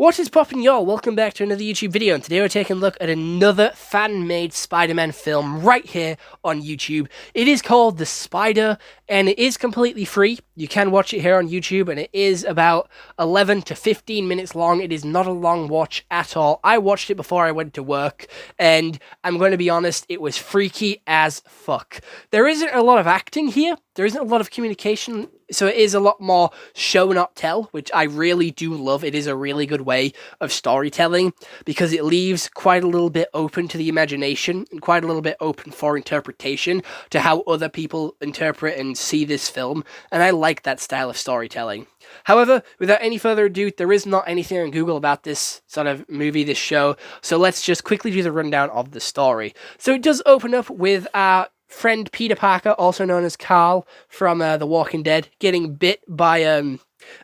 What is poppin', y'all? Welcome back to another YouTube video, and today we're taking a look at another fan-made Spider-Man film right here on YouTube. It is called The Spider, and it is completely free. You can watch it here on YouTube, and it is about 11 to 15 minutes long. It is not a long watch at all. I watched it before I went to work, and I'm going to be honest, it was freaky as fuck. There isn't a lot of acting here. There isn't a lot of communication, so it is a lot more show not tell, which I really do love. It is a really good way of storytelling because it leaves quite a little bit open to the imagination and quite a little bit open for interpretation to how other people interpret and see this film, and I like that style of storytelling. However, without any further ado, there is not anything on Google about this sort of movie, this show, so let's just quickly do the rundown of the story. So it does open up with our friend Peter Parker, also known as Carl from The Walking Dead, getting bit by a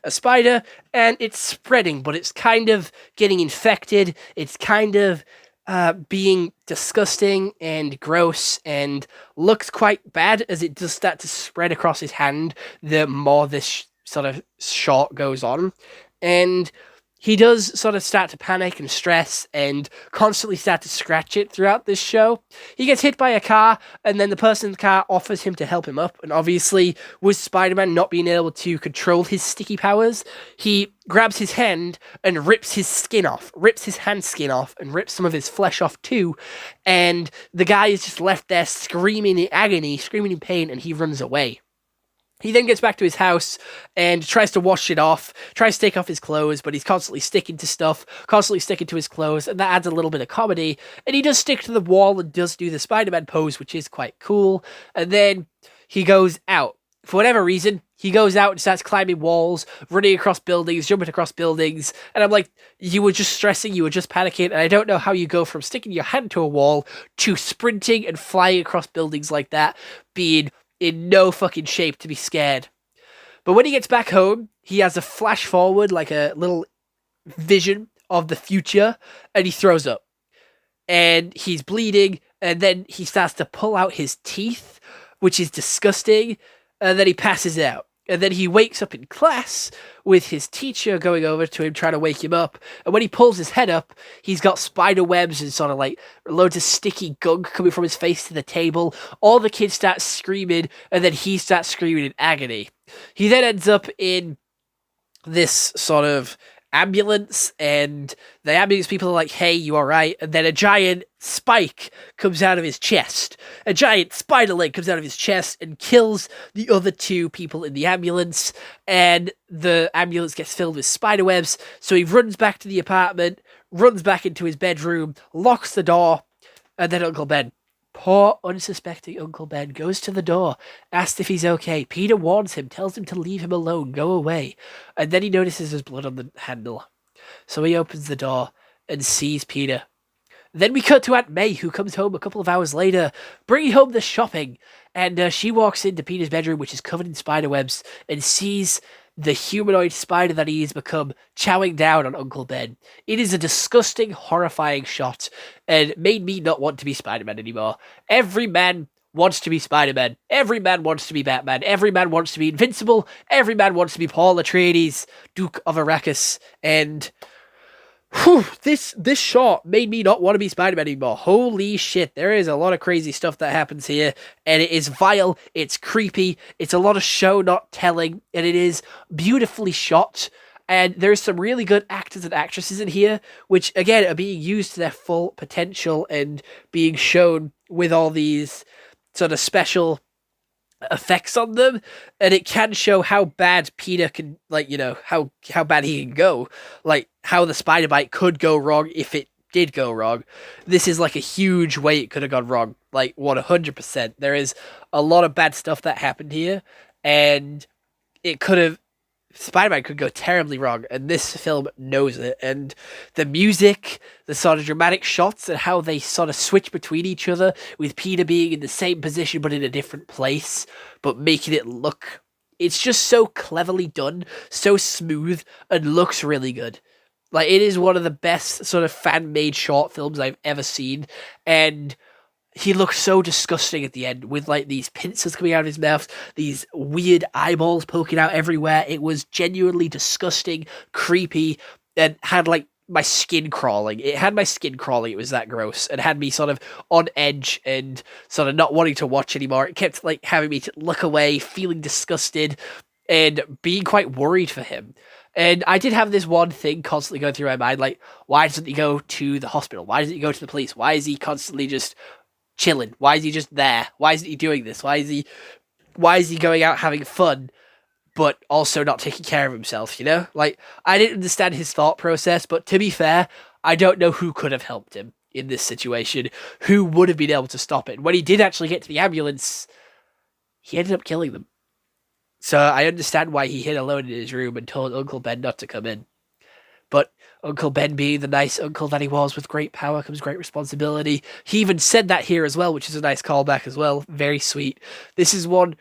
spider, and it's spreading, but it's kind of getting infected. It's kind of being disgusting and gross and looks quite bad as it does start to spread across his hand the more this sort of shot goes on. And he does sort of start to panic and stress and constantly start to scratch it throughout this show. He gets hit by a car, and then the person in the car offers him to help him up. And obviously, with Spider-Man not being able to control his sticky powers, he grabs his hand and rips his skin off, rips his hand skin off, and rips some of his flesh off too. And the guy is just left there screaming in agony, screaming in pain, and he runs away. He then gets back to his house and tries to wash it off, tries to take off his clothes, but he's constantly sticking to stuff, constantly sticking to his clothes, and that adds a little bit of comedy. And he does stick to the wall and does do the Spider-Man pose, which is quite cool. And then he goes out. For whatever reason, he goes out and starts climbing walls, running across buildings, jumping across buildings. And I'm like, you were just stressing, you were just panicking, and I don't know how you go from sticking your hand to a wall to sprinting and flying across buildings like that, being in no fucking shape to be scared. But when he gets back home, he has a flash forward, like a little vision of the future, and he throws up. And he's bleeding, and then he starts to pull out his teeth, which is disgusting, and then he passes out. And then he wakes up in class with his teacher going over to him, trying to wake him up. And when he pulls his head up, he's got spider webs and sort of like loads of sticky gunk coming from his face to the table. All the kids start screaming, and then he starts screaming in agony. He then ends up in this sort of ambulance, and the ambulance people are like, hey, you alright? And then a giant spike comes out of his chest. A giant spider leg comes out of his chest and kills the other two people in the ambulance, and the ambulance gets filled with spider webs, so he runs back to the apartment, runs back into his bedroom, locks the door, and then Uncle Ben, poor unsuspecting Uncle Ben, goes to the door, asks if he's okay. Peter warns him, tells him to leave him alone, go away. And then he notices there's blood on the handle. So he opens the door and sees Peter. Then we cut to Aunt May, who comes home a couple of hours later, bringing home the shopping. And she walks into Peter's bedroom, which is covered in spider webs, and sees the humanoid spider that he has become chowing down on Uncle Ben. It is a disgusting, horrifying shot, and made me not want to be Spider-Man anymore. Every man wants to be Spider-Man. Every man wants to be Batman. Every man wants to be Invincible. Every man wants to be Paul Atreides, Duke of Arrakis, and this shot made me not want to be Spider-Man anymore. Holy shit, there is a lot of crazy stuff that happens here, and it is vile, it's creepy, it's a lot of show not telling, and it is beautifully shot, and there's some really good actors and actresses in here, which again are being used to their full potential and being shown with all these sort of special effects on them, and it can show how bad Peter can, like, you know, how bad he can go, like how the spider bite could go wrong if it did go wrong. This is like a huge way it could have gone wrong, like 100%. There is a lot of bad stuff that happened here, and it could have, Spider-Man could go terribly wrong, and this film knows it. And the music, the sort of dramatic shots, and how they sort of switch between each other, with Peter being in the same position but in a different place, but making it look, it's just so cleverly done, so smooth, and looks really good. Like, it is one of the best sort of fan-made short films I've ever seen, and he looks so disgusting at the end with like these pincers coming out of his mouth, these weird eyeballs poking out everywhere. It was genuinely disgusting, creepy, and had like my skin crawling. It had my skin crawling. It was that gross, and had me sort of on edge and sort of not wanting to watch anymore. It kept like having me to look away, feeling disgusted, and being quite worried for him. And I did have this one thing constantly going through my mind, like, why doesn't he go to the hospital? Why doesn't he go to the police? Why is he constantly just chilling? Why is he just there? Why isn't he doing this? Why is he going out having fun, but also not taking care of himself, you know? Like, I didn't understand his thought process, but to be fair, I don't know who could have helped him in this situation, who would have been able to stop it. When he did actually get to the ambulance, he ended up killing them. So I understand why he hid alone in his room and told Uncle Ben not to come in. But Uncle Ben, being the nice uncle that he was, with great power comes great responsibility. He even said that here as well, which is a nice callback as well. Very sweet. This is one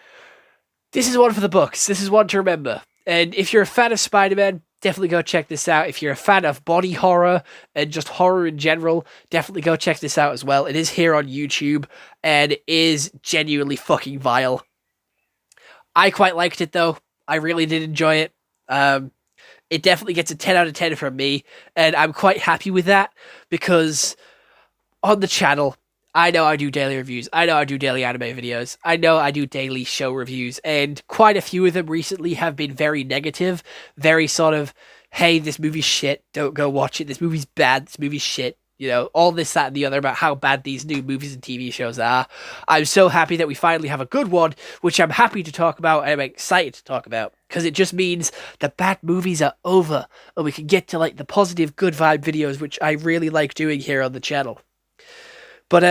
for the books. This is one to remember. And if you're a fan of Spider-Man, definitely go check this out. If you're a fan of body horror and just horror in general, definitely go check this out as well. It is here on YouTube, and it is genuinely fucking vile. I quite liked it, though. I really did enjoy it. It definitely gets a 10 out of 10 from me, and I'm quite happy with that, because on the channel, I know I do daily reviews, I know I do daily anime videos, I know I do daily show reviews, and quite a few of them recently have been very negative, very sort of, hey, this movie's shit, don't go watch it, this movie's bad, this movie's shit. You know, all this, that, and the other about how bad these new movies and TV shows are. I'm so happy that we finally have a good one, which I'm happy to talk about and I'm excited to talk about, because it just means the bad movies are over and we can get to like the positive, good vibe videos, which I really like doing here on the channel. But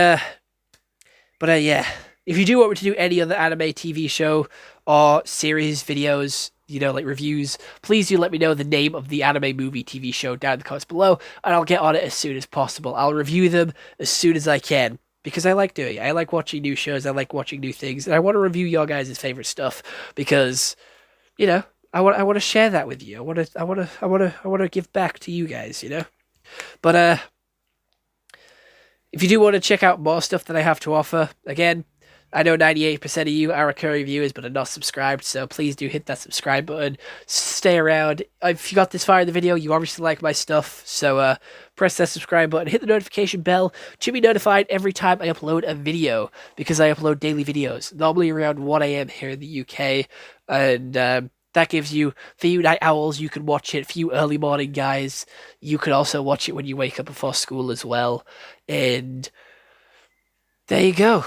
yeah, if you do want me to do any other anime TV show or series videos, you know, like reviews, please do let me know the name of the anime, movie, TV show down in the comments below, and I'll get on it as soon as possible. I'll review them as soon as I can, because I like doing it. I like watching new shows, I like watching new things, and I want to review your guys' favorite stuff, because, you know, I want to share that with you. I want to give back to you guys, you know. But if you do want to check out more stuff that I have to offer, again, I know 98% of you are recurring viewers but are not subscribed, so please do hit that subscribe button. Stay around. If you got this far in the video, you obviously like my stuff, so press that subscribe button, hit the notification bell to be notified every time I upload a video, because I upload daily videos, normally around 1 a.m. here in the UK, and that gives you, for you night owls, you can watch it. For you early morning guys, you can also watch it when you wake up before school as well, and there you go.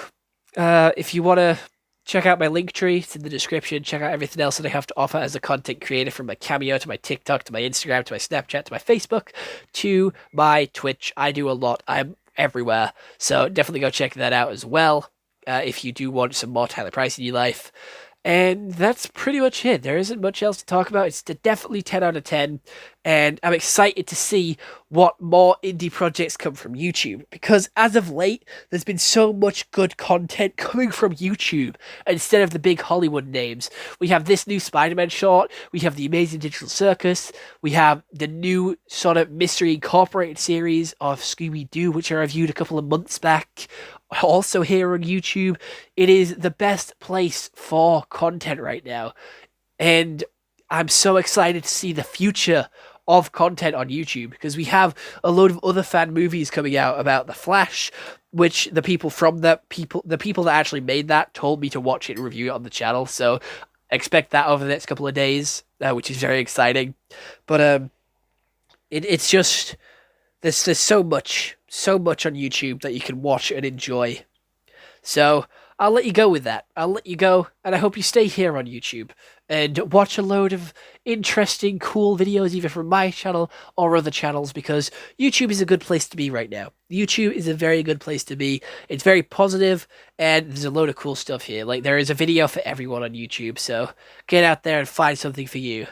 If you want to check out my link tree, it's in the description. Check out everything else that I have to offer as a content creator, from my Cameo to my TikTok to my Instagram to my Snapchat to my Facebook to my Twitch. I do a lot. I'm everywhere. So definitely go check that out as well, if you do want some more Tyler Price in your life. And that's pretty much it. There isn't much else to talk about. It's definitely 10 out of 10. And I'm excited to see what more indie projects come from YouTube. Because as of late, there's been so much good content coming from YouTube instead of the big Hollywood names. We have this new Spider-Man short. We have the Amazing Digital Circus. We have the new sort of Mystery Incorporated series of Scooby-Doo, which I reviewed a couple of months back. Also here on YouTube. It is the best place for content right now, and I'm so excited to see the future of content on YouTube, because we have a load of other fan movies coming out about The Flash, which the people that actually made that told me to watch it and review it on the channel, so expect that over the next couple of days, which is very exciting. But it's just there's so much on YouTube that you can watch and enjoy. So I'll let you go with that. I'll let you go, and I hope you stay here on YouTube and watch a load of interesting, cool videos, either from my channel or other channels, because YouTube is a good place to be right now. YouTube is a very good place to be. It's very positive, and there's a load of cool stuff here. Like, there is a video for everyone on YouTube, so get out there and find something for you.